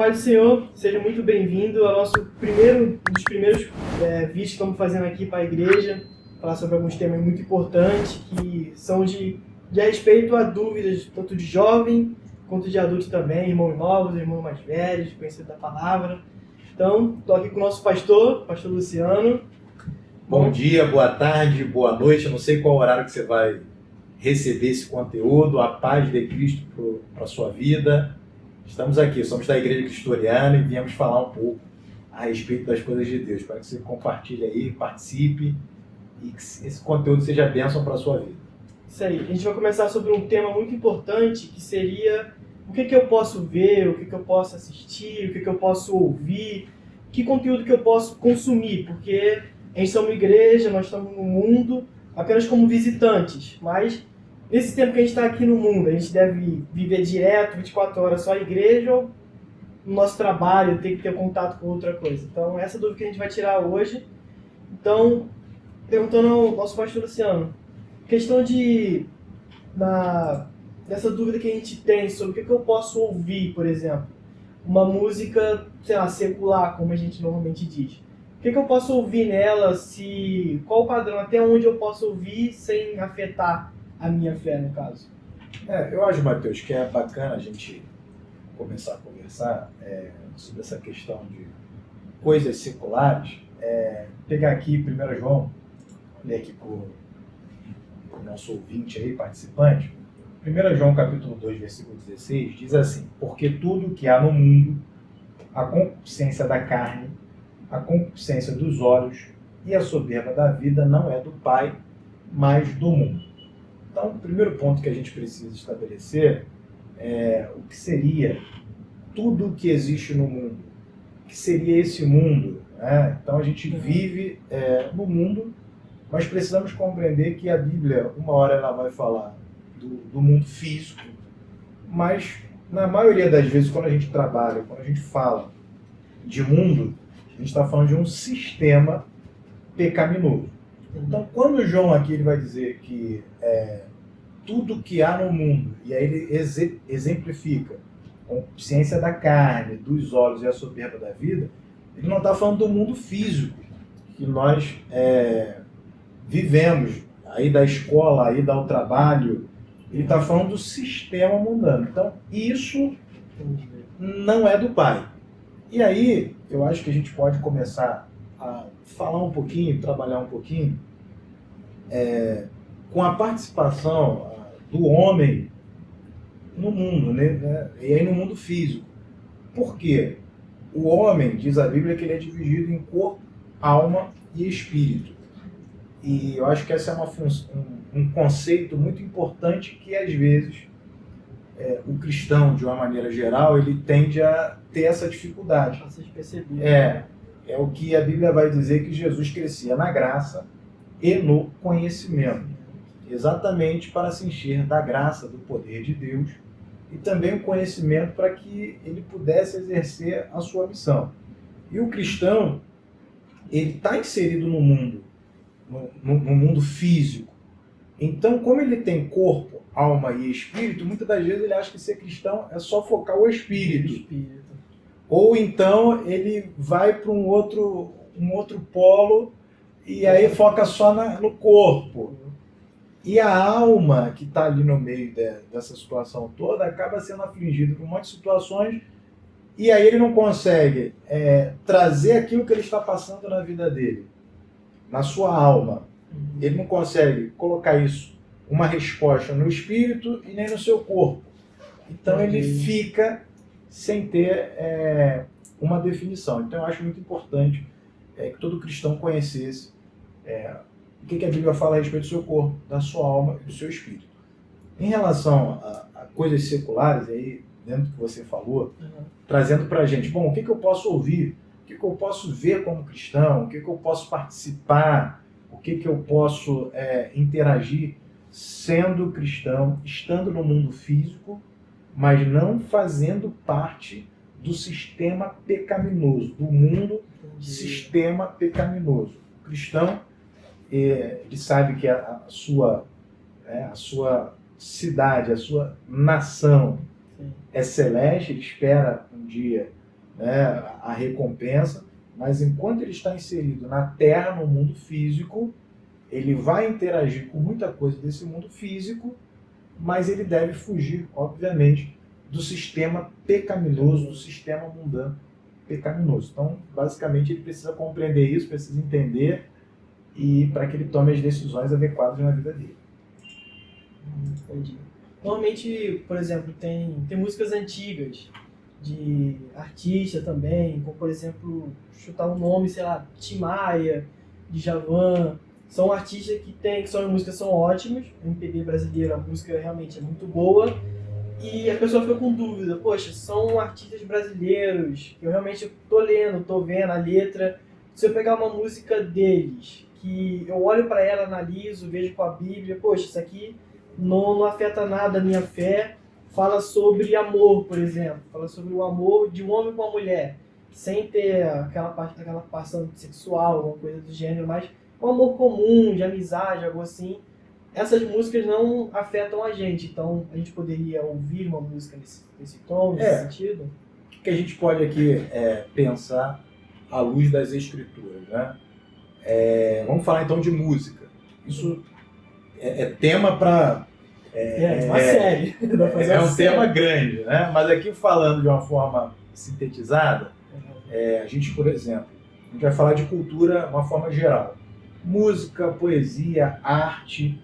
paz do Senhor, seja muito bem-vindo ao nosso um dos primeiros vídeos que estamos fazendo aqui para a igreja, falar sobre alguns temas muito importantes que são de respeito a dúvidas, tanto de jovem quanto de adulto também, irmãos novos, irmãos mais velhos, conhecidos da palavra. Então, estou aqui com o nosso pastor Luciano. Bom dia, boa tarde, boa noite, eu não sei qual horário que você vai receber esse conteúdo, a paz de Cristo para a sua vida. Estamos aqui, somos da Igreja Cristoriana e viemos falar um pouco a respeito das coisas de Deus. Espero que você compartilhe aí, participe e que esse conteúdo seja bênção para a sua vida. Isso aí, a gente vai começar sobre um tema muito importante que seria o que eu posso ver, o que eu posso assistir, o que eu posso ouvir, que conteúdo que eu posso consumir, porque a gente é uma igreja, nós estamos no mundo apenas como visitantes, mas nesse tempo que a gente está aqui no mundo, a gente deve viver direto, 24 horas só a igreja ou no nosso trabalho, ter que ter contato com outra coisa. Então, essa dúvida que a gente vai tirar hoje. Então, perguntando ao nosso pastor Luciano, questão dessa dúvida que a gente tem sobre o que eu posso ouvir, por exemplo, uma música, sei lá, secular, como a gente normalmente diz. O que eu posso ouvir nela, qual o padrão, até onde eu posso ouvir sem afetar a minha fé, no caso? Eu acho, Mateus, que é bacana a gente começar a conversar sobre essa questão de coisas seculares. Pegar aqui 1 João, ler aqui para o nosso ouvinte aí, participante. 1 João capítulo 2, versículo 16, diz assim: porque tudo que há no mundo, a concupiscência da carne, a concupiscência dos olhos e a soberba da vida não é do Pai, mas do mundo. Então, o primeiro ponto que a gente precisa estabelecer é o que seria tudo o que existe no mundo. O que seria esse mundo? Né? Então, a gente vive no mundo, mas precisamos compreender que a Bíblia, uma hora ela vai falar do mundo físico, mas na maioria das vezes, quando a gente trabalha, quando a gente fala de mundo, a gente está falando de um sistema pecaminoso. Então, quando o João aqui ele vai dizer que tudo que há no mundo, e aí ele exemplifica a concupiscência da carne, dos olhos e a soberba da vida, ele não está falando do mundo físico que nós vivemos, aí da escola, aí do trabalho. Ele está falando do sistema mundano. Então, isso não é do Pai. E aí, eu acho que a gente pode começar a falar um pouquinho, trabalhar um pouquinho com a participação do homem no mundo, né? E aí no mundo físico. Por quê? O homem, diz a Bíblia, que ele é dividido em corpo, alma e espírito. E eu acho que esse é um conceito muito importante que, às vezes, o cristão, de uma maneira geral, ele tende a ter essa dificuldade. É o que a Bíblia vai dizer, que Jesus crescia na graça e no conhecimento, exatamente para se encher da graça, do poder de Deus, e também o conhecimento para que ele pudesse exercer a sua missão. E o cristão, ele está inserido no mundo, no mundo físico. Então, como ele tem corpo, alma e espírito, muitas das vezes ele acha que ser cristão é só focar o espírito. Ou então ele vai para um outro polo e aí foca só no corpo. E a alma que está ali no meio dessa situação toda acaba sendo afligida por um monte de situações, e aí ele não consegue trazer aquilo que ele está passando na vida dele, na sua alma. Ele não consegue colocar isso, uma resposta no espírito e nem no seu corpo. Então ele fica sem ter uma definição. Então eu acho muito importante que todo cristão conhecesse o que a Bíblia fala a respeito do seu corpo, da sua alma e do seu espírito. Em relação a coisas seculares, aí, dentro do que você falou, trazendo para a gente, bom, o que eu posso ouvir, o que eu posso ver como cristão, o que eu posso participar, o que eu posso interagir sendo cristão, estando no mundo físico, mas não fazendo parte do sistema pecaminoso, do mundo sistema pecaminoso. O cristão, ele sabe que a sua cidade, a sua nação é celeste, ele espera um dia né, a recompensa, mas enquanto ele está inserido na Terra, no mundo físico, ele vai interagir com muita coisa desse mundo físico, mas ele deve fugir, obviamente, do sistema pecaminoso, do sistema mundano pecaminoso. Então, basicamente, ele precisa compreender isso, precisa entender, e para que ele tome as decisões adequadas na vida dele. Entendi. Normalmente, por exemplo, tem músicas antigas de artista também, como por exemplo, chutar um nome, sei lá, Tim Maia, Djavan. São artistas que são músicas são ótimas, MPB brasileiro, a música realmente é muito boa, e a pessoa fica com dúvida, poxa, são artistas brasileiros, eu realmente tô lendo, tô vendo a letra, se eu pegar uma música deles, que eu olho para ela, analiso, vejo com a Bíblia, poxa, isso aqui não afeta nada a minha fé, fala sobre amor, por exemplo, fala sobre o amor de um homem com uma mulher, sem ter aquela passão sexual, alguma coisa do gênero, mas um amor comum, de amizade, algo assim. Essas músicas não afetam a gente, então a gente poderia ouvir uma música nesse tom, nesse sentido? O que a gente pode aqui pensar à luz das escrituras, né? Vamos falar então de música. Isso é tema para... uma série. É um tema grande, né? Mas aqui falando de uma forma sintetizada, a gente, por exemplo, a gente vai falar de cultura de uma forma geral. Música, poesia, arte,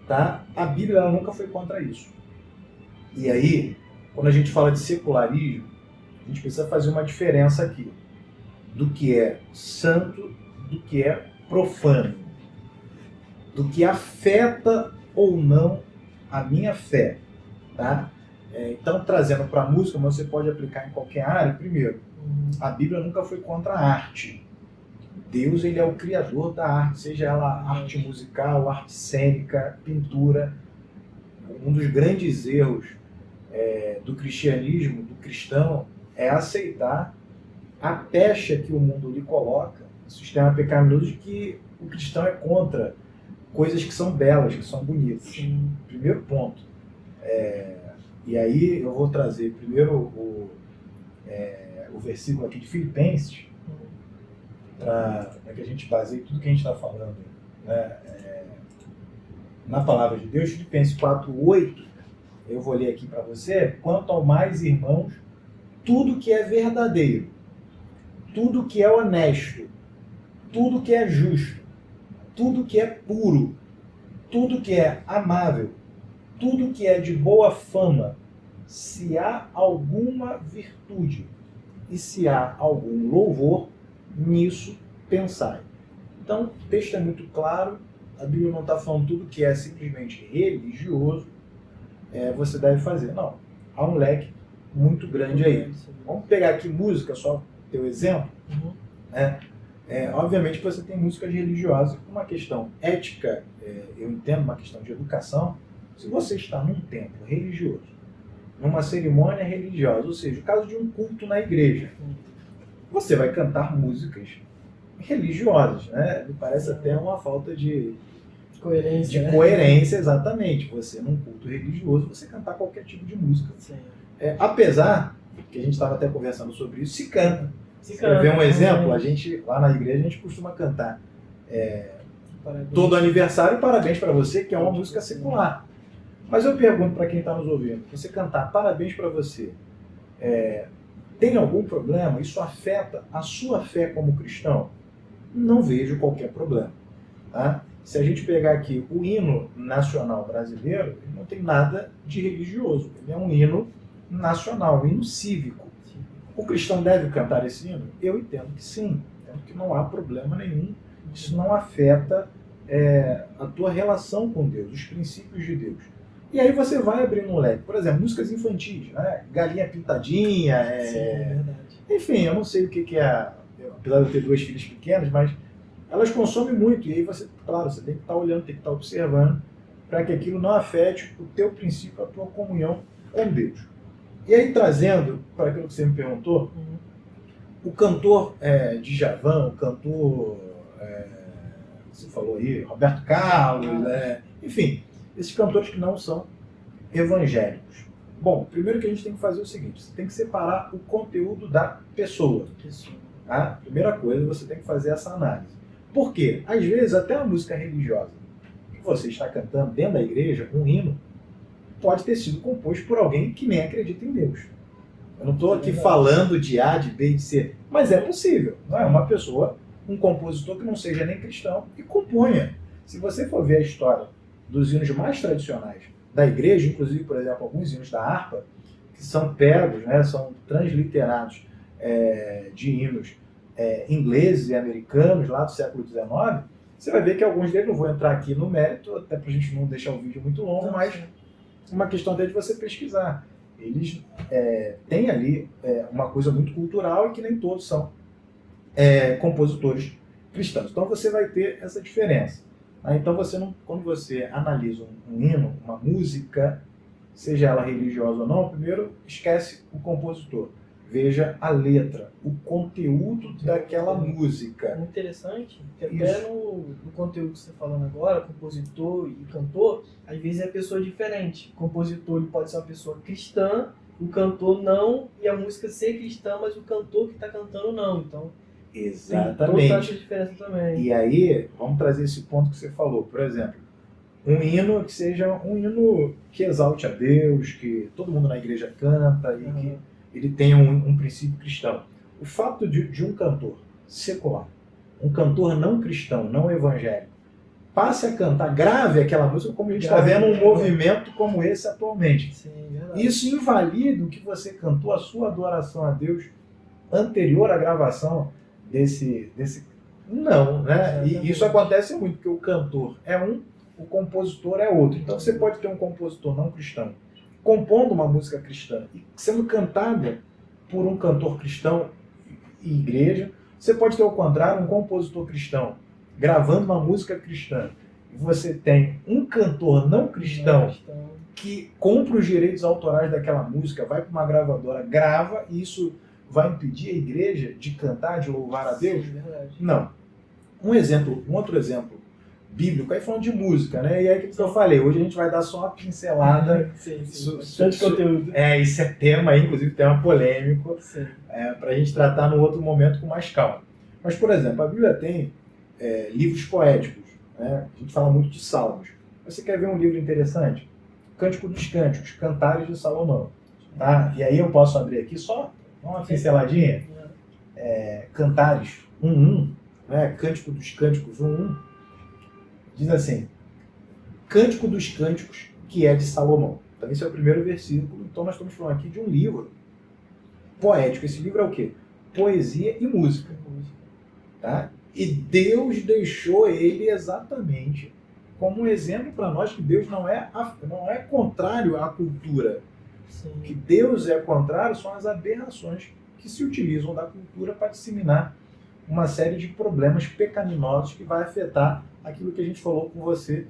tá? A Bíblia ela nunca foi contra isso. E aí, quando a gente fala de secularismo, a gente precisa fazer uma diferença aqui do que é santo, do que é profano, do que afeta ou não a minha fé, tá? Então, trazendo para a música, mas você pode aplicar em qualquer área. Primeiro, a Bíblia nunca foi contra a arte. Deus, ele é o criador da arte, seja ela arte musical, arte cênica, pintura. Um dos grandes erros do cristianismo, do cristão, é aceitar a pecha que o mundo lhe coloca, o sistema pecaminoso, de que o cristão é contra coisas que são belas, que são bonitas. Sim. Primeiro ponto. E aí eu vou trazer primeiro o versículo aqui de Filipenses, para que a gente baseie tudo que a gente está falando, né, na palavra de Deus. Filipenses 4:8, eu vou ler aqui para você. Quanto ao mais, irmãos, tudo que é verdadeiro, tudo que é honesto, tudo que é justo, tudo que é puro, tudo que é amável, tudo que é de boa fama, se há alguma virtude e se há algum louvor, nisso pensai. Então, o texto é muito claro, a Bíblia não está falando tudo que é simplesmente religioso, você deve fazer. Não, há um leque muito grande aí. Vamos pegar aqui música, só teu exemplo. Obviamente que você tem músicas religiosas, uma questão ética, eu entendo, uma questão de educação. Se você está num templo religioso, numa cerimônia religiosa, ou seja, o caso de um culto na igreja, você vai cantar músicas religiosas, né? Me parece até uma falta de coerência, coerência, exatamente. Você, num culto religioso, você cantar qualquer tipo de música. Sim. Apesar que a gente estava até conversando sobre isso, se canta. Se Quer ver um exemplo? realmente. A gente, lá na igreja, a gente costuma cantar todo aniversário, parabéns para você, que é uma música secular. Mas eu pergunto para quem está nos ouvindo, você cantar parabéns para você, tem algum problema? Isso afeta a sua fé como cristão? Não vejo qualquer problema. Tá? Se a gente pegar aqui o hino nacional brasileiro, ele não tem nada de religioso. Ele é um hino nacional, um hino cívico. O cristão deve cantar esse hino? Eu entendo que sim. Entendo que não há problema nenhum. Isso não afeta a tua relação com Deus, os princípios de Deus. E aí você vai abrindo um leque. Por exemplo, músicas infantis, né? Galinha Pintadinha. Sim, é verdade. Enfim, eu não sei o que é, apesar de eu ter 2 filhas pequenas, mas elas consomem muito. E aí você, claro, você tem que estar olhando, tem que estar observando, para que aquilo não afete o teu princípio, a tua comunhão com Deus. E aí, trazendo para aquilo que você me perguntou, o cantor Djavan, o cantor, você falou aí, Roberto Carlos, enfim, esses cantores que não são evangélicos, Bom, primeiro que a gente tem que fazer é o seguinte, você tem que separar o conteúdo da pessoa. Tá? Primeira coisa, você tem que fazer essa análise. Por quê? Às vezes, até uma música religiosa que você está cantando dentro da igreja, um hino, pode ter sido composto por alguém que nem acredita em Deus. Eu não estou aqui falando de A, de B, de C, mas é possível. Não é uma pessoa, um compositor que não seja nem cristão e componha. Se você for ver a história dos hinos mais tradicionais da igreja, inclusive, por exemplo, alguns hinos da harpa, que são pegos, né, são transliterados de hinos ingleses e americanos lá do século XIX, você vai ver que alguns deles, não vou entrar aqui no mérito, até para a gente não deixar o vídeo muito longo, mas uma questão até de você pesquisar. Eles têm ali uma coisa muito cultural e que nem todos são compositores cristãos. Então você vai ter essa diferença. Então quando você analisa um hino, uma música, seja ela religiosa ou não, primeiro esquece o compositor. Veja a letra, o conteúdo daquela música. Muito interessante, que até no conteúdo que você está falando agora, compositor e cantor, às vezes é pessoa diferente. O compositor ele pode ser uma pessoa cristã, o cantor não, e a música ser cristã, mas o cantor que está cantando não. Então, exatamente. tem toda essa diferença também. E aí, vamos trazer esse ponto que você falou. Por exemplo, um hino que seja um hino que exalte a Deus, que todo mundo na igreja canta e que ele tenha um princípio cristão. O fato de um cantor secular, um cantor não cristão, não evangélico, passe a cantar, grave aquela música, como a gente está vendo um movimento como esse atualmente. Sim, verdade. Isso invalida o que você cantou, a sua adoração a Deus anterior à gravação desse... Não, né? E isso acontece muito, porque o cantor é um, o compositor é outro. Então você pode ter um compositor não cristão compondo uma música cristã e sendo cantada por um cantor cristão e igreja. Você pode ter, ao contrário, um compositor cristão gravando uma música cristã. E você tem um cantor não cristão que compra os direitos autorais daquela música, vai para uma gravadora, grava, e isso vai impedir a igreja de cantar, de louvar a Deus? Sim, verdade. Não. Um outro exemplo bíblico, aí falando de música, né? E aí que eu falei, hoje a gente vai dar só uma pincelada. Sim. Tanto conteúdo. Isso é tema, inclusive tema polêmico, para a gente tratar num outro momento com mais calma. Mas, por exemplo, a Bíblia tem livros poéticos, né? A gente fala muito de salmos. Você quer ver um livro interessante? Cântico dos Cânticos, Cantares de Salomão. Tá? E aí eu posso abrir aqui só uma pinceladinha. Cantares 1.1, né? Cântico dos Cânticos 1.1. Diz assim, Cântico dos Cânticos, que é de Salomão. Então esse é o primeiro versículo. Então nós estamos falando aqui de um livro poético. Esse livro é o quê? Poesia e música. Tá? E Deus deixou ele exatamente como um exemplo para nós que Deus não é contrário à cultura. Sim. O que Deus é contrário são as aberrações que se utilizam da cultura para disseminar uma série de problemas pecaminosos que vai afetar aquilo que a gente falou com você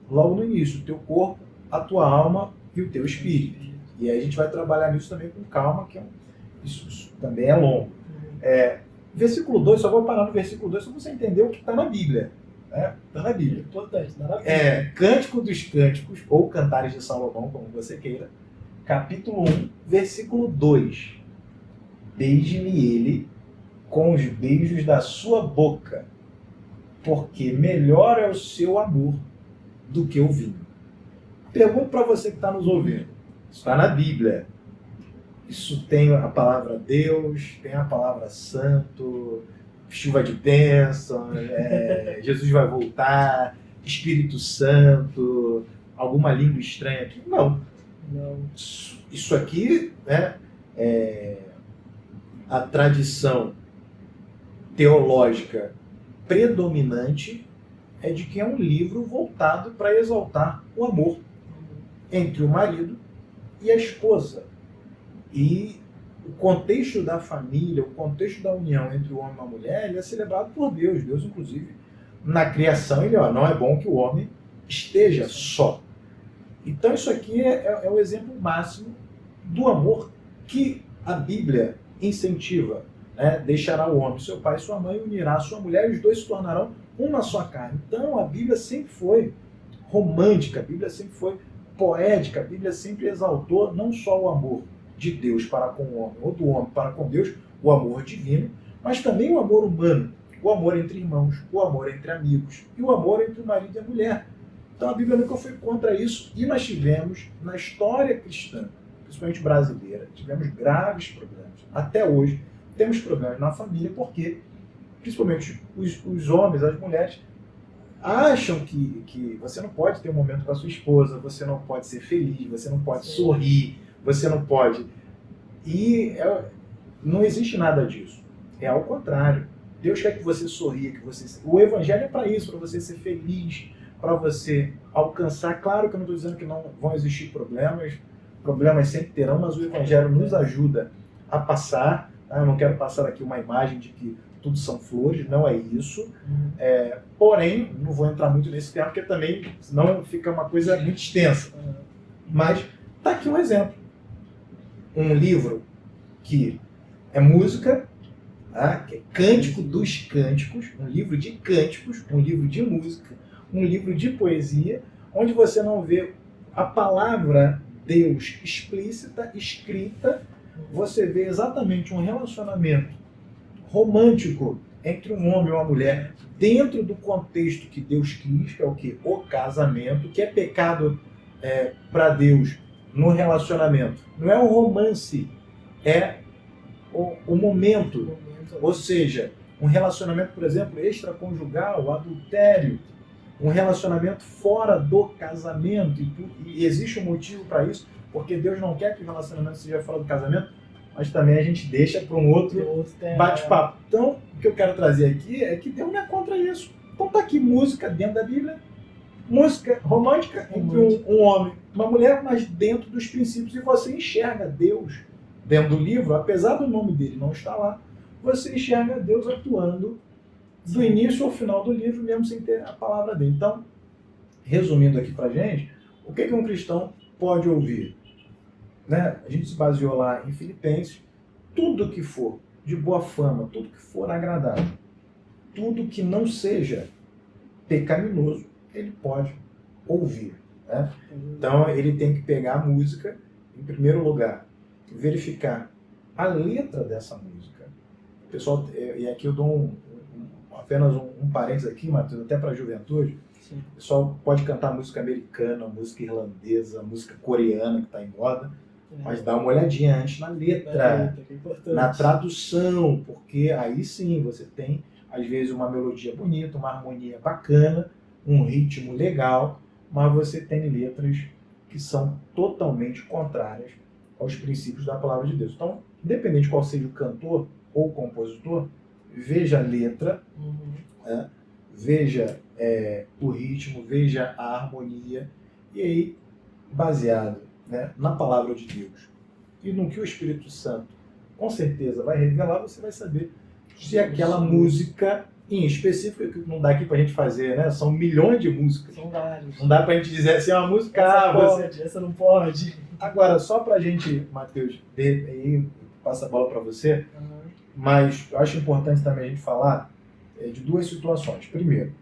logo no início, o teu corpo, a tua alma e o teu espírito. E aí a gente vai trabalhar nisso também com calma, que isso também é longo. Versículo 2, só vou parar no versículo 2 só para você entender o que está na Bíblia. Está na Bíblia. Importante, está na Bíblia. Cântico dos Cânticos, ou Cantares de Salomão, como você queira, capítulo 1, versículo 2. Beije-me ele com os beijos da sua boca, porque melhor é o seu amor do que o vinho. Pergunto para você que está nos ouvindo. Isso está na Bíblia. Isso tem a palavra Deus, tem a palavra Santo, chuva de bênção, Jesus vai voltar, Espírito Santo, alguma língua estranha aqui? Não. Isso aqui, né, a tradição teológica predominante é de que é um livro voltado para exaltar o amor entre o marido e a esposa. E o contexto da família, o contexto da união entre o homem e a mulher, ele é celebrado por Deus. Deus, inclusive, na criação, ele não é bom que o homem esteja só. Então isso aqui é o exemplo máximo do amor que a Bíblia incentiva. Deixará o homem, seu pai e sua mãe, unirá a sua mulher e os dois se tornarão uma só carne. Então a Bíblia sempre foi romântica, a Bíblia sempre foi poética, a Bíblia sempre exaltou não só o amor de Deus para com o homem, ou do homem para com Deus, o amor divino, mas também o amor humano, o amor entre irmãos, o amor entre amigos e o amor entre o marido e a mulher. Então a Bíblia nunca foi contra isso, e nós tivemos, na história cristã, principalmente brasileira, tivemos graves problemas. Até hoje temos problemas na família, porque principalmente os homens, as mulheres, acham que você não pode ter um momento com a sua esposa, você não pode ser feliz, você não pode sorrir, você não pode... Não existe nada disso. É ao contrário. Deus quer que você sorria, que você... O Evangelho é para isso, para você ser feliz, para você alcançar. Claro que eu não estou dizendo que não vão existir problemas sempre terão, mas o Evangelho nos ajuda a passar. Tá? Eu não quero passar aqui uma imagem de que tudo são flores, não é isso. Porém, não vou entrar muito nesse tema, porque também senão fica uma coisa muito extensa. Mas está aqui um exemplo. Um livro que é música, tá? Que é Cântico dos Cânticos, um livro de cânticos, um livro de música, um livro de poesia, onde você não vê a palavra Deus explícita, escrita, você vê exatamente um relacionamento romântico entre um homem e uma mulher, dentro do contexto que Deus quis, que é o quê? O casamento, que é pecado para Deus no relacionamento. Não é o romance, é o momento. Ou seja, um relacionamento, por exemplo, extraconjugal, adultério, um relacionamento fora do casamento. E existe um motivo para isso, porque Deus não quer que o relacionamento seja fora do casamento, mas também a gente deixa para um outro bate-papo. Então, o que eu quero trazer aqui é que Deus não é contra isso. Então tá aqui música dentro da Bíblia, música romântica entre um homem e uma mulher, mas dentro dos princípios, e você enxerga Deus dentro do livro, apesar do nome dele não estar lá, você enxerga Deus atuando do início ao final do livro, mesmo sem ter a palavra dele. Então, resumindo aqui pra gente, o que um cristão pode ouvir? Né? A gente se baseou lá em Filipenses. Tudo que for de boa fama, tudo que for agradável, tudo que não seja pecaminoso, ele pode ouvir. Né? Então ele tem que pegar a música, em primeiro lugar, verificar a letra dessa música. Pessoal, e aqui eu dou apenas um parênteses aqui, Matheus, até para a juventude. Sim. O pessoal pode cantar música americana, música irlandesa, música coreana que está em moda, mas dá uma olhadinha antes na letra, na tradução, porque aí sim você tem, às vezes, uma melodia bonita, uma harmonia bacana, um ritmo legal, mas você tem letras que são totalmente contrárias aos princípios da palavra de Deus. Então, independente de qual seja o cantor ou o compositor, veja a letra, veja o ritmo, veja a harmonia, e aí, baseado, né, na palavra de Deus e no que o Espírito Santo com certeza vai revelar, você vai saber se aquela música em específico, que não dá aqui pra gente fazer, né? São milhões de músicas. São vários. Não dá pra gente dizer assim, uma música... Essa não pode. Agora, só pra gente, Matheus, aí passa a bola pra você, mas eu acho importante também a gente falar de duas situações. Primeiro,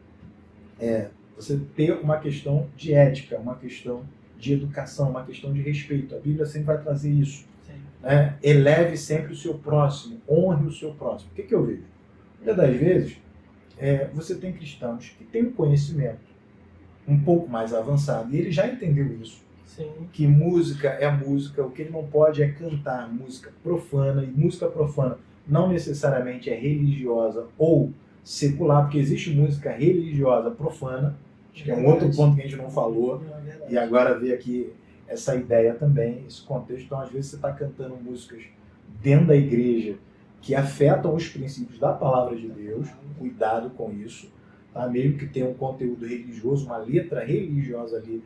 você ter uma questão de ética, uma questão de educação, uma questão de respeito. A Bíblia sempre vai trazer isso. Né? Eleve sempre o seu próximo, honre o seu próximo. O que eu vejo? Muitas das vezes, você tem cristãos que têm um conhecimento um pouco mais avançado, e ele já entendeu isso. Sim. Que música é música, o que ele não pode é cantar música profana, e música profana não necessariamente é religiosa ou secular, porque existe música religiosa profana, acho que é um outro ponto que a gente não falou, e agora veio aqui essa ideia também, esse contexto. Então, às vezes você está cantando músicas dentro da igreja que afetam os princípios da palavra de Deus, cuidado com isso, tá? Mesmo que tenha um conteúdo religioso, uma letra religiosa ali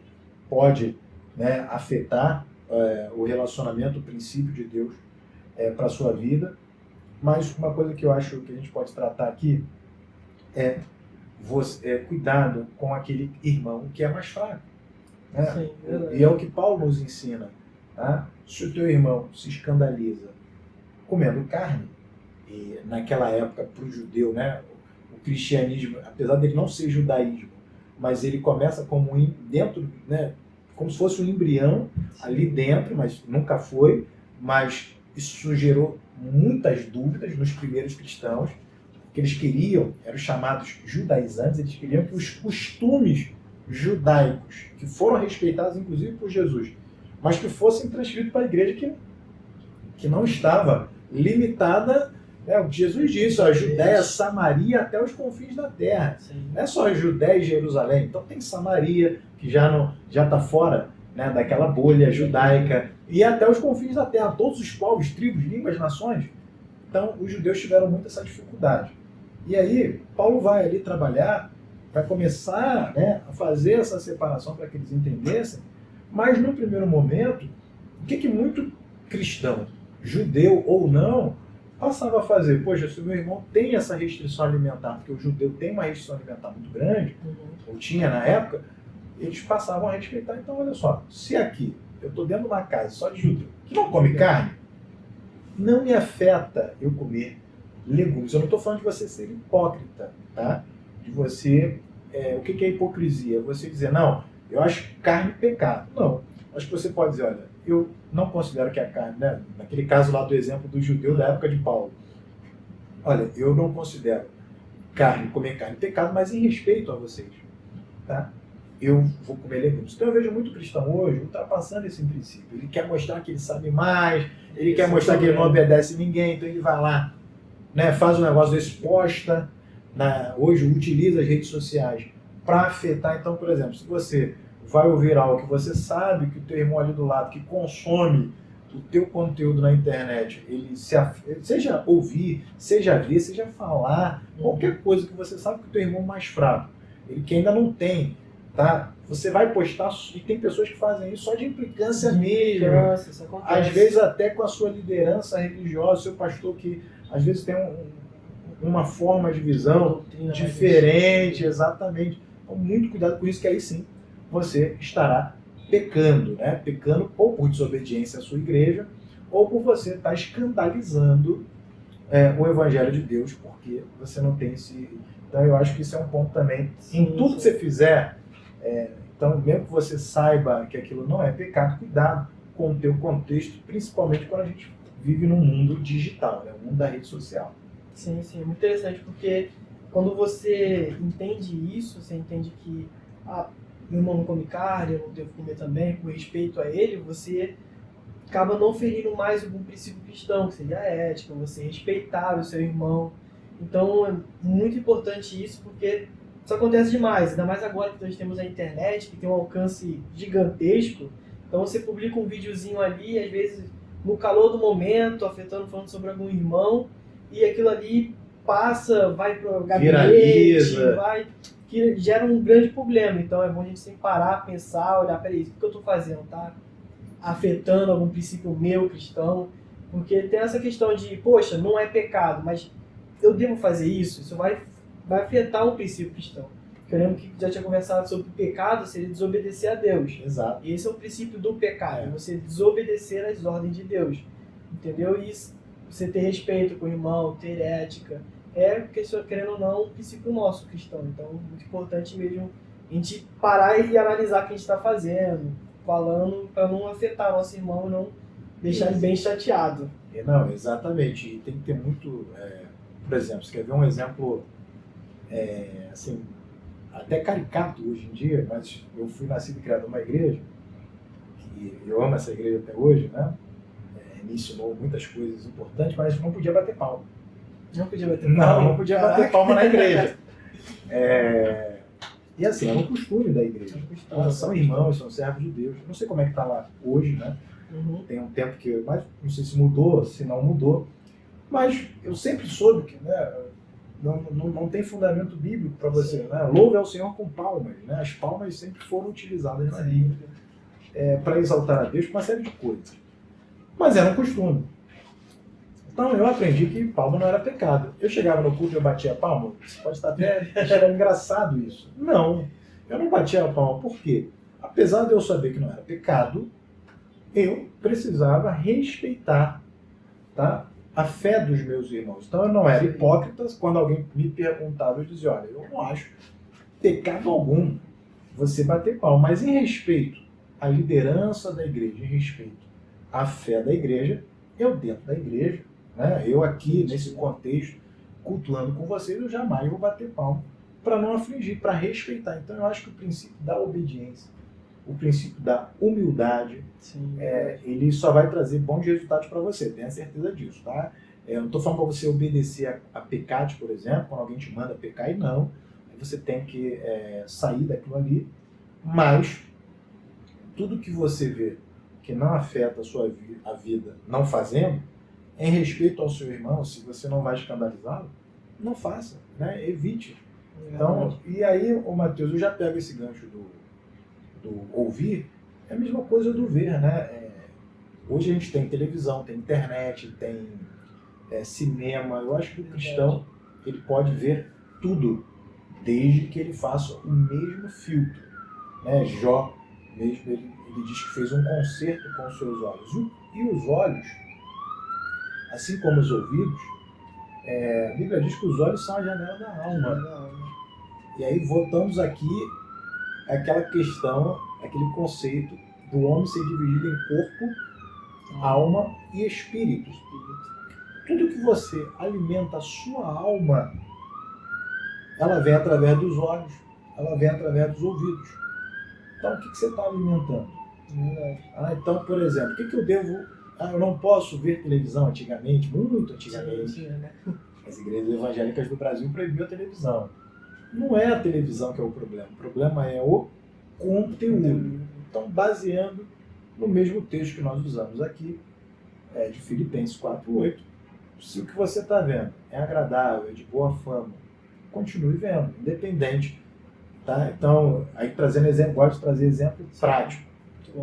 pode, né, afetar o relacionamento, o princípio de Deus para a sua vida. Mas uma coisa que eu acho que a gente pode tratar aqui é cuidado com aquele irmão que é mais fraco. Né? Sim, e é o que Paulo nos ensina. Tá? Se o teu irmão se escandaliza comendo carne, e naquela época para o judeu, né, o cristianismo, apesar dele não ser judaísmo, mas ele começa como dentro, né, como se fosse um embrião ali dentro, mas nunca foi. Mas isso gerou muitas dúvidas nos primeiros cristãos, que eles queriam, eram chamados judaizantes, eles queriam que os costumes judaicos, que foram respeitados inclusive por Jesus, mas que fossem transferidos para a igreja que não estava limitada, né? O que Jesus disse, a Judéia, Samaria, até os confins da terra. Sim. Não é só a Judéia e Jerusalém. Então tem Samaria, que já está fora, né, daquela bolha judaica, e até os confins da terra, todos os povos, tribos, línguas, nações. Então os judeus tiveram muito essa dificuldade. E aí Paulo vai ali trabalhar, vai começar, né, a fazer essa separação para que eles entendessem, mas no primeiro momento, o que muito cristão, judeu ou não, passava a fazer? Poxa, se o meu irmão tem essa restrição alimentar, porque o judeu tem uma restrição alimentar muito grande, ou tinha na época, eles passavam a respeitar. Então, olha só, se aqui eu estou dentro de uma casa só de judeu que não come carne, não me afeta eu comer legumes. Eu não estou falando de você ser hipócrita, tá? De você... o que é hipocrisia? Você dizer, não, eu acho carne pecado. Não. Acho que você pode dizer, olha, eu não considero que a carne, né? Naquele caso lá do exemplo do judeu da época de Paulo. Olha, eu não considero comer carne pecado, mas em respeito a vocês, tá? Eu vou comer legumes. Então eu vejo muito cristão hoje ultrapassando esse princípio. Ele quer mostrar que ele sabe mais, ele quer mostrar que ele não obedece ninguém, então ele vai lá, né, faz um negócio desse, posta, né, hoje utiliza as redes sociais para afetar. Então, por exemplo, se você vai ouvir algo que você sabe que o teu irmão ali do lado, que consome o teu conteúdo na internet, ele seja ouvir, seja ver, seja falar, qualquer coisa que você sabe que o teu irmão é mais fraco, ele que ainda não tem, tá? Você vai postar, e tem pessoas que fazem isso só de implicância mesmo. Isso acontece. Às vezes até com a sua liderança religiosa, seu pastor que às vezes tem uma forma de visão diferente, exatamente. Então, muito cuidado com isso, que aí sim você estará pecando, né? Pecando ou por desobediência à sua igreja, ou por você estar escandalizando o Evangelho de Deus, porque você não tem esse... Então eu acho que isso é um ponto também. Em tudo que você fizer, então mesmo que você saiba que aquilo não é pecado, cuidado com o teu contexto, principalmente quando a gente vive num mundo digital, né? O mundo da rede social. Sim, sim. É muito interessante, porque quando você entende isso, você entende que meu irmão não come carne, eu não devo comer também, com respeito a ele, você acaba não ferindo mais algum princípio cristão, que seria a ética, você respeitar o seu irmão. Então é muito importante isso, porque isso acontece demais, ainda mais agora que nós temos a internet, que tem um alcance gigantesco. Então você publica um videozinho ali, às vezes no calor do momento, falando sobre algum irmão, e aquilo ali passa, vai para o gabinete, que gera um grande problema. Então é bom a gente sempre parar, pensar, olhar, peraí, o que eu estou fazendo? Tá afetando algum princípio meu cristão? Porque tem essa questão de, poxa, não é pecado, mas eu devo fazer isso? Isso vai afetar um princípio cristão. Eu lembro que já tinha conversado sobre o pecado, seria desobedecer a Deus. Exato. E esse é o princípio do pecado, você desobedecer às ordens de Deus. Entendeu? E você ter respeito com o irmão, ter ética, querendo ou não, um princípio nosso cristão. Então, muito importante mesmo a gente parar e analisar o que a gente está fazendo, falando, para não afetar nosso irmão e não deixar ele bem chateado. Não, exatamente. E tem que ter muito... por exemplo, você quer ver um exemplo assim, até caricato hoje em dia, mas eu fui nascido e criado numa igreja, e eu amo essa igreja até hoje, né? Me ensinou muitas coisas importantes, mas não podia bater palma. Não podia bater palma? Não podia bater palma na igreja. E assim, é um costume da igreja. São irmãos, são servos de Deus. Não sei como é que está lá hoje, né? Uhum. Tem um tempo que... Mas não sei se mudou, se não mudou. Mas eu sempre soube que, né, não tem fundamento bíblico para você. Né? Louve ao Senhor com palmas. Né? As palmas sempre foram utilizadas na Bíblia para exaltar a Deus com uma série de coisas. Mas era um costume. Então eu aprendi que palma não era pecado. Eu chegava no culto e eu batia a palma. Você pode estar até achando engraçado isso. Não, eu não batia a palma. Por quê? Apesar de eu saber que não era pecado, eu precisava respeitar, tá, a fé dos meus irmãos. Então eu não era hipócrita. Quando alguém me perguntava, eu dizia, olha, eu não acho pecado algum você bater palma, mas em respeito a liderança da igreja em respeito à fé da igreja, eu dentro da igreja, né? Eu aqui, nesse contexto, cultuando com vocês, eu jamais vou bater palma para não afligir, para respeitar. Então eu acho que o princípio da obediência, o princípio da humildade, ele só vai trazer bons resultados para você, tenha certeza disso, tá? Eu não estou falando para você obedecer a pecado, por exemplo, quando alguém te manda pecar, e não. Você tem que sair daquilo ali, mas tudo que você vê que não afeta a vida não fazendo, em respeito ao seu irmão, se você não vai escandalizá-lo, não faça, né? Evite. Então, e aí, Mateus, eu já pego esse gancho do ouvir, é a mesma coisa do ver, né? Hoje a gente tem televisão, tem internet, tem cinema. Eu acho que o cristão ele pode ver tudo, desde que ele faça o mesmo filtro, né? Jó mesmo, ele diz que fez um concerto com os seus olhos. E os olhos, assim como os ouvidos, a Bíblia diz que os olhos são a janela da alma. E aí voltamos aqui àquela questão, aquele conceito do homem ser dividido em corpo, alma e espírito. Tudo que você alimenta a sua alma, ela vem através dos olhos, ela vem através dos ouvidos. Então, o que você está alimentando? Então, por exemplo, o que eu devo... eu não posso ver televisão antigamente, muito antigamente. Sim, né? As igrejas evangélicas do Brasil proibiam a televisão. Não é a televisão que é o problema é o conteúdo. Então, baseando no mesmo texto que nós usamos aqui, de Filipenses 4:8, se o que você está vendo é agradável, é de boa fama, continue vendo, independente. Tá? Então, aí trazendo exemplo, gosto de trazer exemplo prático.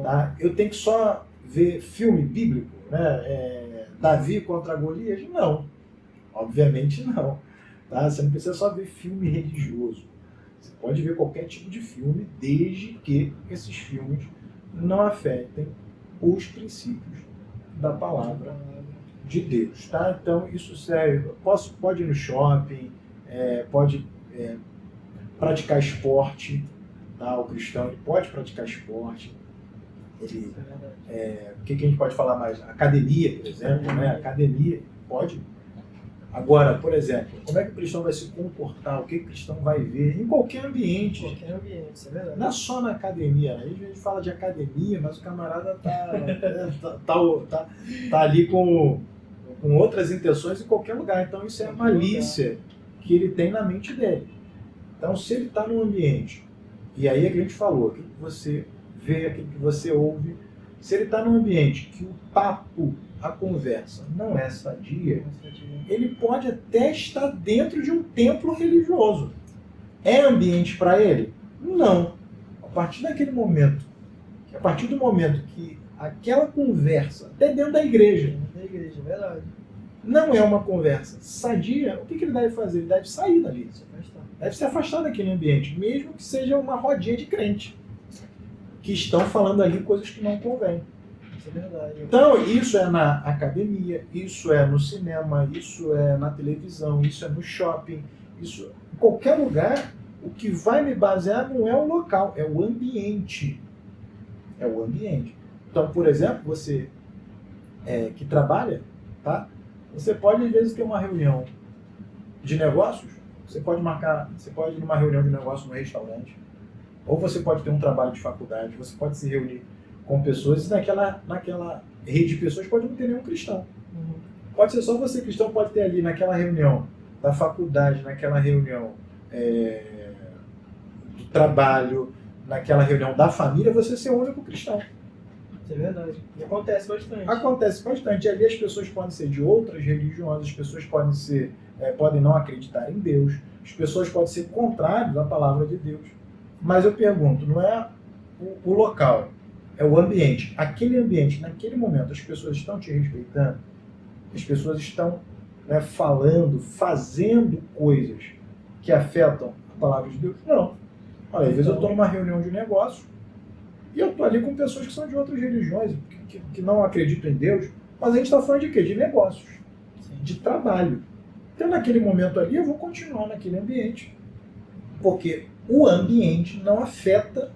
Tá? Eu tenho que só ver filme bíblico, né? Davi contra Golias? Não, obviamente não. Tá? Você não precisa só ver filme religioso. Você pode ver qualquer tipo de filme, desde que esses filmes não afetem os princípios da palavra de Deus. Tá? Então, isso serve. Pode ir no shopping, pode praticar esporte. Tá? O cristão ele pode praticar esporte. O que a gente pode falar mais? Academia, por exemplo. Né? Academia pode. Agora, por exemplo, como é que o cristão vai se comportar? O que o cristão vai ver em qualquer ambiente? Qualquer ambiente, isso é verdade. Não é só na academia. Aí a gente fala de academia, mas o camarada tá ali com outras intenções em qualquer lugar. Então isso é a malícia que ele tem na mente dele. Então se ele está num ambiente, e aí é que a gente falou, aquilo que você vê, aquilo que você ouve, se ele está num ambiente que o papo, a conversa não é sadia, ele pode até estar dentro de um templo religioso. É ambiente para ele? Não. A partir do momento que aquela conversa, até dentro da igreja, verdade. não é uma conversa sadia, o que ele deve fazer? Ele deve sair dali. Deve se afastar daquele ambiente, mesmo que seja uma rodinha de crente, que estão falando ali coisas que não convêm. Isso é verdade. Então, isso é na academia, isso é no cinema, isso é na televisão, isso é no shopping, isso em qualquer lugar. O que vai me basear não é o local, é o ambiente. É o ambiente. Então, por exemplo, você que trabalha, tá? Você pode, às vezes, ter uma reunião de negócios, você pode ir numa reunião de negócios no restaurante, ou você pode ter um trabalho de faculdade, você pode se reunir com pessoas, e naquela rede de pessoas pode não ter nenhum cristão. Pode ser só você cristão, pode ter ali naquela reunião da faculdade, naquela reunião do trabalho, naquela reunião da família, você ser o único cristão. Isso é verdade. E acontece bastante. Acontece bastante. Ali as pessoas podem ser de outras religiões, as pessoas podem não acreditar em Deus, as pessoas podem ser contrárias à palavra de Deus. Mas eu pergunto, não é o local, é o ambiente. Aquele ambiente, naquele momento, as pessoas estão te respeitando, as pessoas estão falando, fazendo coisas que afetam a palavra de Deus? Não. Olha, às vezes eu estou numa reunião de negócio e eu estou ali com pessoas que são de outras religiões, que não acreditam em Deus, mas a gente está falando de quê? De negócios, de trabalho. Então, naquele momento ali, eu vou continuar naquele ambiente, porque o ambiente não afeta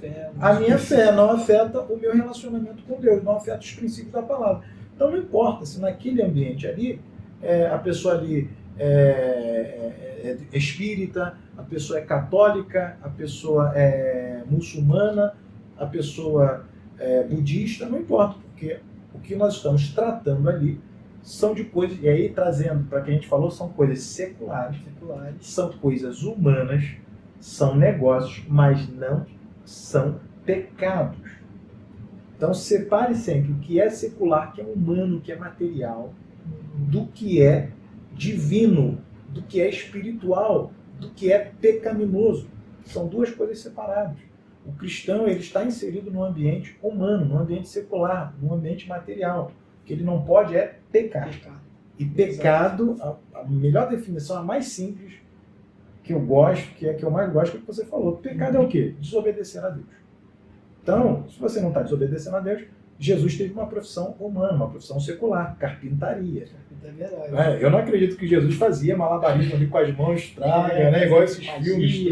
fé. A minha fé não afeta o meu relacionamento com Deus, não afeta os princípios da palavra. Então não importa se naquele ambiente ali, a pessoa ali é espírita, a pessoa é católica, a pessoa é muçulmana, a pessoa é budista, não importa, porque o que nós estamos tratando ali são de coisas, e aí trazendo para o que a gente falou, são coisas seculares, são coisas humanas, são negócios, mas não são pecados. Então separe sempre o que é secular, que é humano, que é material, do que é divino, do que é espiritual, do que é pecaminoso. São duas coisas separadas. O cristão ele está inserido num ambiente humano, num ambiente secular, num ambiente material. O que ele não pode é pecar. E pecado, a melhor definição, a mais simples, que eu gosto, que é a que eu mais gosto, é o que você falou. Pecado é o quê? Desobedecer a Deus. Então, se você não está desobedecendo a Deus, Jesus teve uma profissão humana, uma profissão secular, carpintaria. É verdade. Eu não acredito que Jesus fazia malabarismo ali com as mãos, traga, né? Igual esses filmes,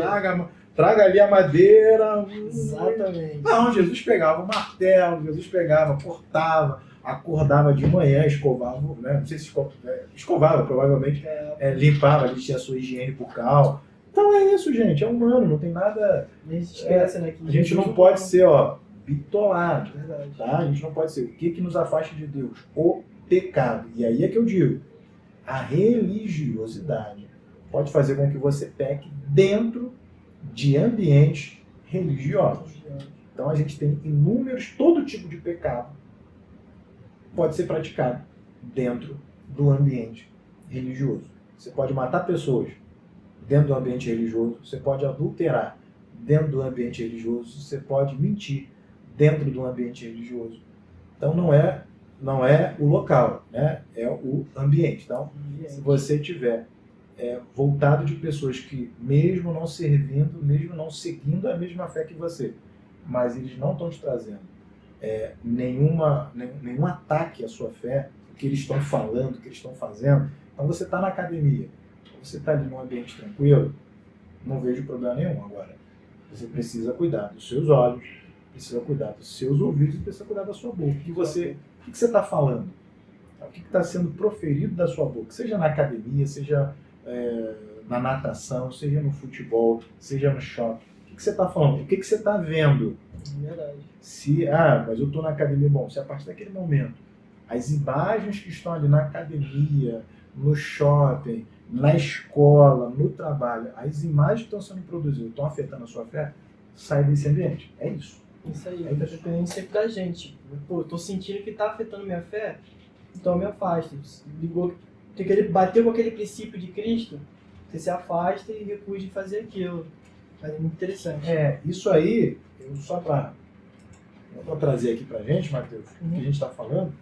traga ali a madeira. Exatamente. Não, Jesus pegava o martelo, Jesus pegava, cortava, acordava de manhã, escovava, né? Não sei se escovava, provavelmente, limpava, ali tinha a sua higiene bucal. Então é isso, gente, é humano, não tem nada. A gente esquece, né? Que a gente não pode ser, bitolado. Verdade. Tá? A gente não pode ser. O que nos afasta de Deus? O pecado. E aí é que eu digo, a religiosidade pode fazer com que você peque dentro de ambientes religiosos. Então a gente tem todo tipo de pecado pode ser praticado dentro do ambiente religioso. Você pode matar pessoas dentro do ambiente religioso, você pode adulterar dentro do ambiente religioso, você pode mentir dentro do ambiente religioso. Então não é o local, né? É o ambiente. Então, se você tiver voltado de pessoas que, mesmo não servindo, mesmo não seguindo a mesma fé que você, mas eles não estão te trazendo nenhum ataque à sua fé, o que eles estão falando, o que eles estão fazendo. Então você está na academia, você está ali num ambiente tranquilo, não vejo problema nenhum. Agora, você precisa cuidar dos seus olhos, precisa cuidar dos seus ouvidos e precisa cuidar da sua boca. O que você está falando? O que está sendo proferido da sua boca? Seja na academia, seja na natação, seja no futebol, seja no shopping. O que você está falando? O que você está vendo? Verdade. Mas eu estou na academia. Bom, se a partir daquele momento as imagens que estão ali na academia, no shopping, na escola, no trabalho, as imagens que estão sendo produzidas estão afetando a sua fé, sai desse ambiente. É isso. Isso aí, tá dependendo sempre da gente. Pô, eu tô sentindo que tá afetando minha fé, então eu me afasto. Bateu com aquele princípio de Cristo, você se afasta e recusa de fazer aquilo. É muito interessante. Isso aí, só para trazer aqui pra gente, Matheus, o que a gente está falando,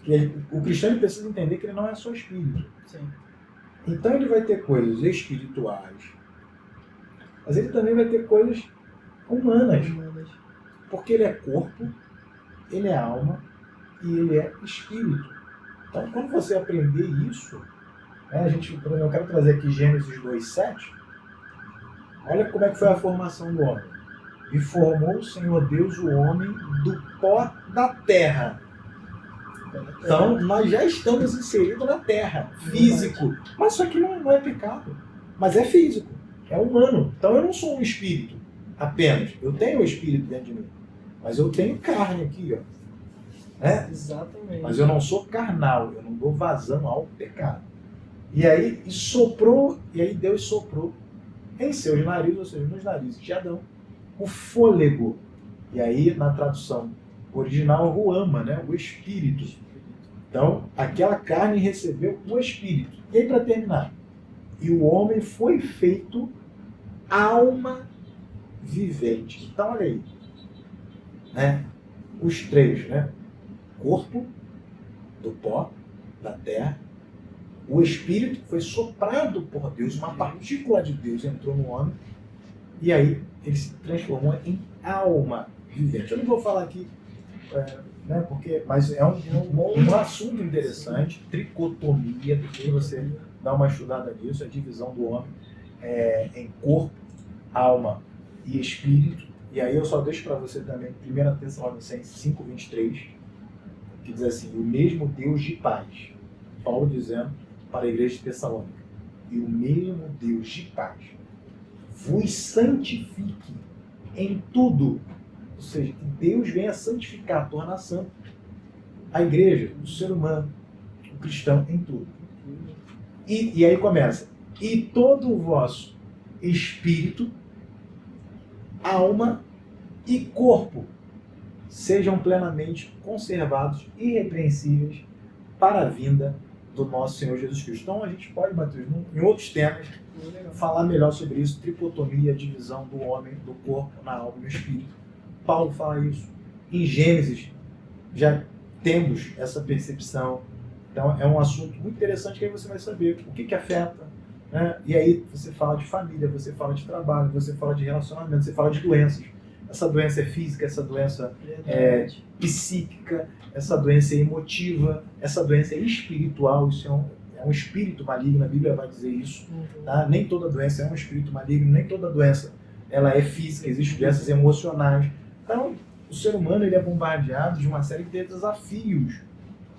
que o cristão precisa entender que ele não é só espírito. Sim. Então ele vai ter coisas espirituais, mas ele também vai ter coisas humanas. Porque ele é corpo, ele é alma e ele é espírito. Então, quando você aprender isso, eu quero trazer aqui Gênesis 2:7. Olha como é que foi a formação do homem. E formou o Senhor Deus o homem do pó da terra. Então, nós já estamos inseridos na terra, físico. Mas isso aqui não é pecado, mas é físico, é humano. Então, eu não sou um espírito apenas. Eu tenho o espírito dentro de mim, mas eu tenho carne aqui, Exatamente. Mas eu não sou carnal, eu não dou vazão ao pecado. E aí Deus soprou em seus narizes, ou seja, nos narizes de Adão, o fôlego. E aí, na tradução original, ruama, né? O espírito. Então, aquela carne recebeu o espírito. E aí, para terminar, e o homem foi feito alma vivente. Então, olha aí, né? Os três, né? Corpo do pó da terra, o espírito que foi soprado por Deus, uma partícula de Deus entrou no homem, e aí ele se transformou em alma vivente. Eu não vou falar aqui, mas é um assunto interessante, tricotomia, depois você dá uma estudada nisso, a divisão do homem em corpo, alma e espírito. E aí eu só deixo para você também 1 Tessalonicenses 5:23, que diz assim: o mesmo Deus de paz, Paulo dizendo para a igreja de Tessalônica, e o mesmo Deus de paz vos santifique em tudo. Ou seja, que Deus venha santificar, tornar santo a igreja, o ser humano, o cristão, em tudo. E aí começa: e todo o vosso espírito, alma e corpo sejam plenamente conservados, irrepreensíveis, para a vinda do nosso Senhor Jesus Cristo. Então a gente pode, Matheus, em outros temas, falar melhor sobre isso, tricotomia, divisão do homem, do corpo, na alma e no espírito. Paulo fala isso. Em Gênesis já temos essa percepção. Então é um assunto muito interessante que aí você vai saber o que afeta, né? E aí você fala de família, você fala de trabalho, você fala de relacionamento, você fala de doenças. Essa doença é física, essa doença é psíquica, essa doença é emotiva, essa doença é espiritual. Isso é um espírito maligno, a Bíblia vai dizer isso. Tá? Nem toda doença é um espírito maligno, nem toda doença ela é física, existem doenças emocionais. Então, o ser humano ele é bombardeado de uma série de desafios,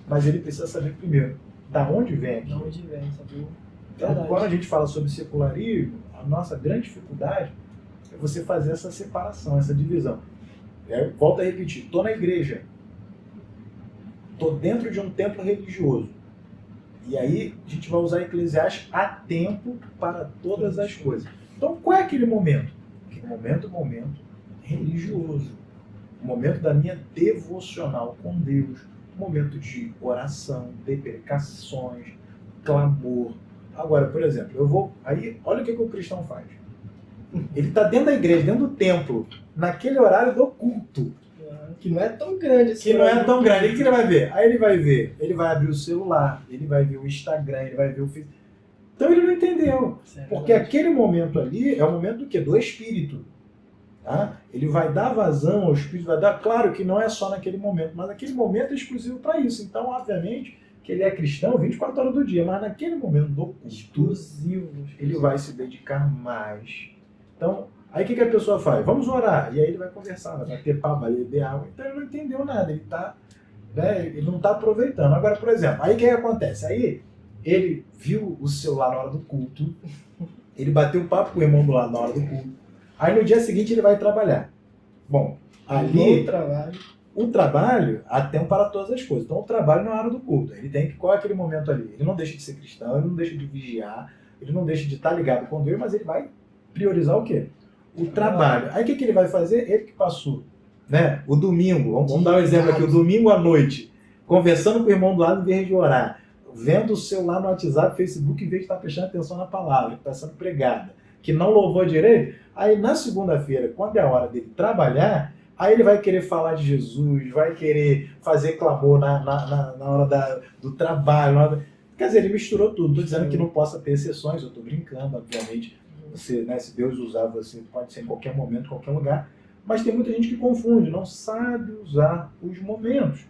mas ele precisa saber primeiro, da onde vem aqui. Da onde vem, sabe? Então, quando a gente fala sobre secularismo, a nossa grande dificuldade é você fazer essa separação, essa divisão. Volto a repetir, estou na igreja, estou dentro de um templo religioso, e aí a gente vai usar Eclesiastes: há tempo para todas as coisas. Então qual é aquele momento? Aquele momento religioso, o momento da minha devocional com Deus, momento de oração, deprecações, clamor. Agora, por exemplo, olha o que o cristão faz. Ele está dentro da igreja, dentro do templo, naquele horário do culto. Que não é tão grande assim. Que não é tão grande. O que ele vai ver? Aí ele vai abrir o celular, ele vai ver o Instagram, ele vai ver o Facebook. Então ele não entendeu. Porque aquele momento ali é o momento do quê? Do Espírito. Tá? Ele vai dar vazão ao Espírito, vai dar... Claro que não é só naquele momento, mas aquele momento é exclusivo para isso. Então, obviamente, que ele é cristão 24 horas do dia, mas naquele momento do culto, exclusivo, ele vai se dedicar mais. Então, aí o que a pessoa faz? Vamos orar. E aí ele vai conversar, vai ter papo, vai beber água. Então ele não entendeu nada, ele não está aproveitando. Agora, por exemplo, aí o que acontece? Aí ele viu o celular na hora do culto, ele bateu um papo com o irmão do lado na hora do culto. Aí no dia seguinte ele vai trabalhar. Bom, ali o trabalho há tempo para todas as coisas. Então o trabalho não é a hora do culto. Ele tem que, qual é aquele momento ali? Ele não deixa de ser cristão, ele não deixa de vigiar, ele não deixa de estar ligado com Deus, mas ele vai priorizar o quê? O trabalho. Aí o que ele vai fazer? Ele que passou, né? O domingo, vamos dar um exemplo aqui, o domingo à noite, conversando com o irmão do lado em vez de orar, vendo o celular no WhatsApp, Facebook, em vez de estar prestando atenção na palavra, que está sendo pregada, que não louvou direito. Aí na segunda-feira, quando é a hora dele trabalhar, aí ele vai querer falar de Jesus, vai querer fazer clamor na hora do trabalho. Quer dizer, ele misturou tudo. Estou dizendo que não possa ter exceções, eu estou brincando, obviamente. Você, né, se Deus usar você, pode ser em qualquer momento, em qualquer lugar. Mas tem muita gente que confunde, não sabe usar os momentos.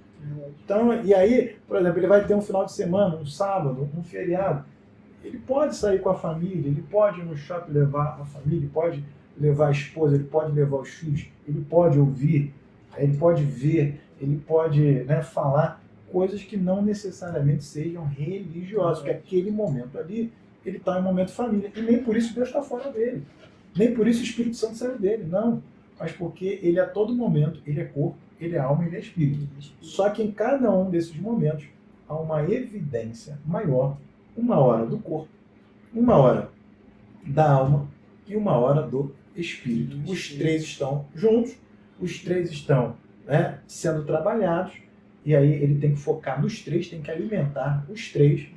Então, e aí, por exemplo, ele vai ter um final de semana, um sábado, um feriado. Ele pode sair com a família, ele pode ir no shopping levar a família, ele pode levar a esposa, ele pode levar os filhos, ele pode ouvir, ele pode ver, ele pode, né, falar coisas que não necessariamente sejam religiosas, porque aquele momento ali, ele está em um momento família, e nem por isso Deus está fora dele, nem por isso o Espírito Santo saiu dele, não, mas porque ele a todo momento, ele é corpo, ele é alma, ele é espírito. Só que em cada um desses momentos há uma evidência maior, uma hora do corpo, uma hora da alma e uma hora do espírito. Os três estão juntos, os três estão, né, sendo trabalhados, e aí ele tem que focar nos três, tem que alimentar os três,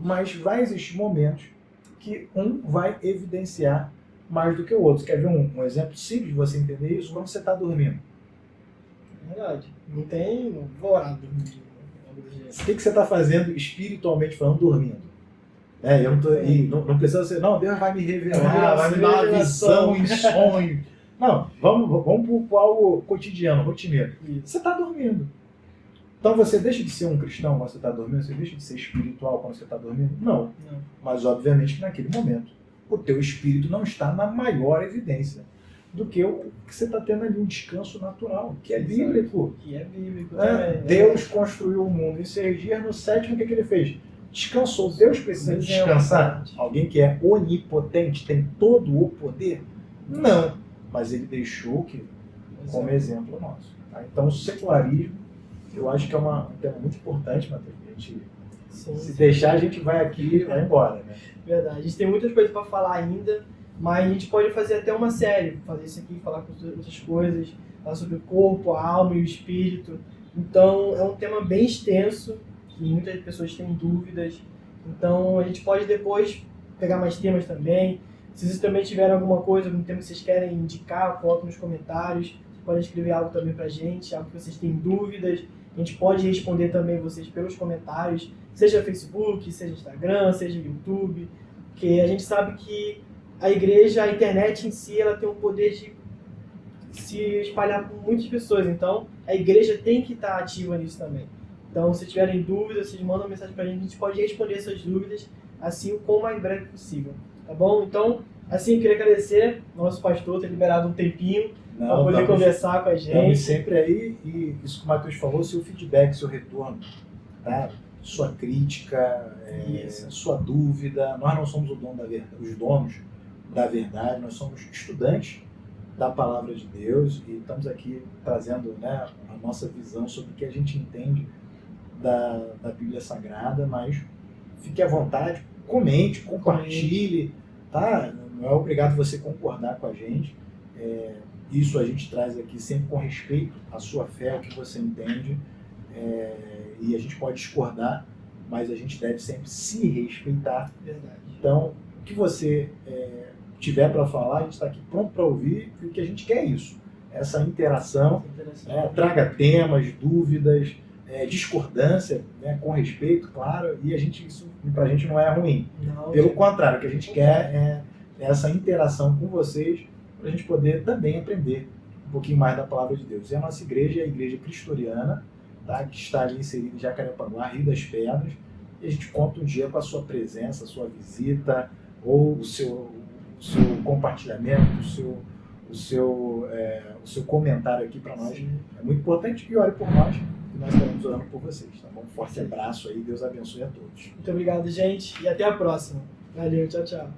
mas vai existir momentos que um vai evidenciar mais do que o outro. Quer ver um exemplo simples de você entender isso? Quando você está dormindo. Verdade. Não vou orar dormindo. O que você está fazendo espiritualmente falando, dormindo? Não precisa ser, não, Deus vai me revelar, vai me dar uma visão em sonho. Não, vamos para algo cotidiano, rotineiro. Você está dormindo. Então você deixa de ser um cristão quando você está dormindo? Você deixa de ser espiritual quando você está dormindo? Não. Mas obviamente que naquele momento o teu espírito não está na maior evidência. do que o que você está tendo ali, um descanso natural, que é bíblico. Que é bíblico Né? também. Né? Deus construiu o mundo em 6 dias, no 7º, o que ele fez? Descansou. Deus precisa Exemplo, descansar? gente. Alguém que é onipotente, tem todo o poder? Não. Mas ele deixou que como exemplo nosso. Tá? Então, o secularismo, eu acho que é um tema muito importante, Matheus. A gente, se deixar, a gente vai aqui e vai embora. Né? Verdade. A gente tem muitas coisas para falar ainda, mas a gente pode fazer até uma série, fazer isso aqui, falar com outras coisas, falar sobre o corpo, a alma e o espírito. Então, é um tema bem extenso, que muitas pessoas têm dúvidas. Então, a gente pode depois pegar mais temas também. Se vocês também tiverem alguma coisa, algum tema que vocês querem indicar, coloquem nos comentários. Vocês podem escrever algo também pra gente, algo que vocês têm dúvidas. A gente pode responder também vocês pelos comentários, seja Facebook, seja Instagram, seja YouTube. Porque a gente sabe que a igreja, a internet em si, ela tem o poder de se espalhar por muitas pessoas. Então, a igreja tem que estar ativa nisso também. Então, se tiverem dúvidas, vocês mandam uma mensagem pra gente. A gente pode responder essas dúvidas assim o mais breve possível. Tá bom? Então, assim, eu queria agradecer ao nosso pastor ter liberado um tempinho para poder conversar com a gente. Estamos sempre aí, e isso que o Matheus falou, seu feedback, seu retorno, tá? Sua crítica, sua dúvida. Nós não somos o dono da verdade, os donos da verdade, nós somos estudantes da palavra de Deus e estamos aqui trazendo, né, a nossa visão sobre o que a gente entende da Bíblia Sagrada, mas fique à vontade, comente, compartilhe, tá? Não é obrigado você concordar com a gente. Isso a gente traz aqui sempre com respeito à sua fé, ao que você entende, e a gente pode discordar, mas a gente deve sempre se respeitar. Verdade. Então, o que você tiver para falar, a gente está aqui pronto para ouvir, e o que a gente quer é isso, essa interação, traga temas, dúvidas, discordância, né, com respeito, claro, e isso para a gente não é ruim. Não, pelo contrário, o que a gente quer é essa interação com vocês, para a gente poder também aprender um pouquinho mais da palavra de Deus. E a nossa igreja é a Igreja Cristoriana, tá, que está ali inserida em Jacarepaguá, Rio das Pedras, e a gente conta um dia com a sua presença, a sua visita, ou o seu compartilhamento, o seu comentário aqui para nós. É muito importante, e ore por nós, e nós estaremos orando por vocês. Tá bom? Um forte abraço aí, Deus abençoe a todos. Muito obrigado, gente, e até a próxima. Valeu, tchau, tchau.